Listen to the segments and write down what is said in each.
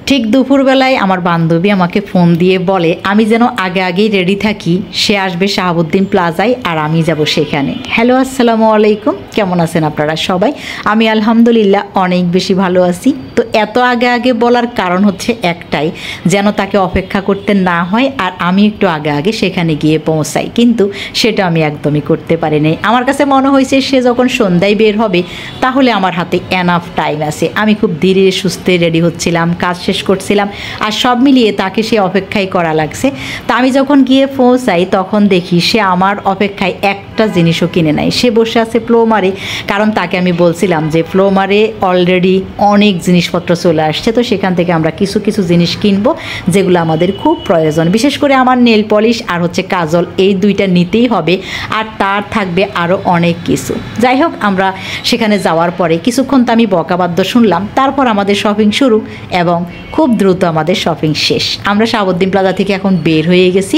ঠিক দুপুরবেলায় আমার বান্ধবী আমাকে ফোন দিয়ে বলে আমি যেন আগে আগেই রেডি থাকি, সে আসবে শাহাবুদ্দিন প্লাজায় আর আমি যাব সেখানে। হ্যালো, আসসালামু আলাইকুম, কেমন আছেন আপনারা সবাই? আমি আলহামদুলিল্লাহ অনেক বেশি ভালো আছি। তো এত আগে আগে বলার কারণ হচ্ছে একটাই, যেন তাকে অপেক্ষা করতে না হয় আর আমি একটু আগে আগে সেখানে গিয়ে পৌঁছাই। কিন্তু সেটা আমি একদমই করতে পারিনি। আমার কাছে মনে হয়েছে সে যখন সন্ধ্যায় বের হবে তাহলে আমার হাতে এনাফ টাইম আছে। আমি খুব ধীরে সুস্থে রেডি হচ্ছিলাম, কাজ শেষ করছিলাম, আর সব মিলিয়ে তাকে সে অপেক্ষাই করা লাগছে। তা আমি যখন গিয়ে পৌঁছাই তখন দেখি সে আমার অপেক্ষায় একটা জিনিসও কিনে নেয়। সে বসে আছে ফ্লোমারে, কারণ তাকে আমি বলছিলাম যে ফ্লোমারে অলরেডি অনেক জিনিসপত্র চলে আসছে, তো সেখান থেকে আমরা কিছু কিছু জিনিস কিনবো যেগুলো আমাদের খুব প্রয়োজন। বিশেষ করে আমার নেল পলিশ আর হচ্ছে কাজল, এই দুইটা নিতেই হবে, আর তার থাকবে আরও অনেক কিছু। যাই হোক, আমরা সেখানে যাওয়ার পরে কিছুক্ষণ তো আমি বকাবাদ্য শুনলাম, তারপর আমাদের শপিং শুরু এবং খুব দ্রুত আমাদের শপিং শেষ। আমরা শাহাবুদ্দিন প্লাজা থেকে এখন বের হয়ে গেছি,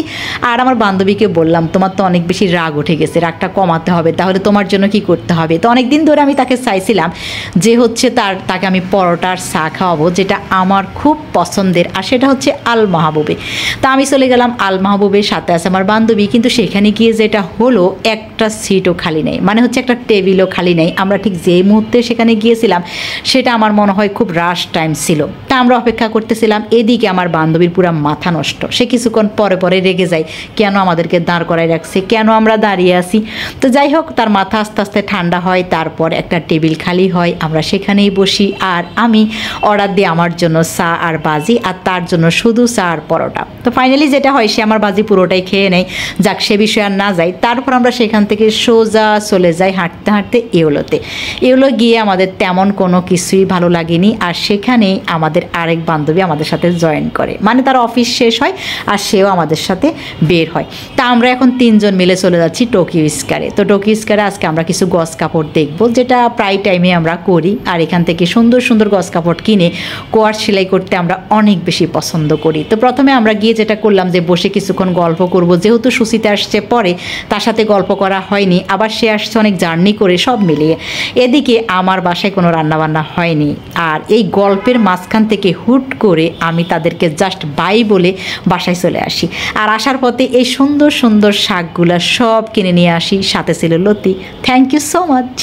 আর আমার বান্ধবীকে বললাম তোমার তো অনেক বেশি রাগ উঠে গেছে, রাগটা কমাতে হবে, তাহলে তোমার জন্য কি করতে হবে। তো অনেক দিন ধরে আমি তাকে চাইছিলাম যে হচ্ছে তাকে আমি পরোটার চা খাওয়াবো, যেটা আমার খুব পছন্দের, আর সেটা হচ্ছে আল মাহবুবে। তা আমি চলে গেলাম আল মাহবুবের, সাথে আছে আমার বান্ধবী। কিন্তু সেখানে গিয়ে যেটা হলো, একটা সিটও খালি নেই, মানে হচ্ছে একটা টেবিলও খালি নেই। আমরা ঠিক যে মুহূর্তে সেখানে গিয়েছিলাম সেটা আমার মনে হয় খুব রাশ টাইম ছিল। তা আমরা অপেক্ষা করতেছিলাম, এদিকে আমার বান্ধবীর পুরো মাথা নষ্ট। সে কিছুক্ষণ পরে পরে রেগে যায়, কেন আমাদেরকে দাঁড় করায় রাখছে, কেন আমরা দাঁড়িয়ে আছি। তো যাই হোক, তার মাথা আস্তে আস্তে ঠান্ডা হয়, তারপর একটা টেবিল খালি হয়, আমরা সেখানেই বসি, আর আমি অর্ডার দিই আমার জন্য চা আর বাজি, আর তার জন্য শুধু চা আর পরোটা। তো ফাইনালি যেটা হয়, সে আমার বাজি পুরোটাই খেয়ে নেয়। যাক, সে বিষয়ে আর না যাই। তারপর আমরা সেখান থেকে সোজা চলে যাই হাঁটতে হাঁটতে ইউলোতে। ইউলো গিয়ে আমাদের তেমন কোনো কিছুই ভালো লাগেনি, আর সেখানেই আমাদের আরেক বান্ধবী আমাদের সাথে জয়েন করে, মানে তার অফিস শেষ হয় আর সেও আমাদের সাথে বের হয়। তা আমরা এখন তিনজন মিলে চলে যাচ্ছি টোকিও স্কয়ারে। তো টোকিও স্কয়ারে আজকে আমরা কিছু গস কাপড় দেখবো, যেটা প্রায় টাইমে আমরা করি, আর এখান থেকে সুন্দর সুন্দর গস কাপড় কিনে কোয়ার সেলাই করতে আমরা অনেক বেশি পছন্দ করি। তো প্রথমে আমরা গিয়ে যেটা করলাম যে বসে কিছুক্ষণ গল্প করব, যেহেতু সুচিতে আসছে পরে, তার সাথে গল্প করা হয়নি, আবার সে আসছে অনেক জার্নি করে, সব মিলিয়ে। এদিকে আমার বাসায় কোনো রান্নাবান্না হয়নি, আর এই গল্পের মাঝখান থেকে হুট করে আমি তাদেরকে জাস্ট বাই বলে বাসায় চলে আসি। আর আসার পথে এই সুন্দর সুন্দর শাকগুলা সব কিনে নিয়ে আসি, সাথে ছিল লতি। Thank you so much.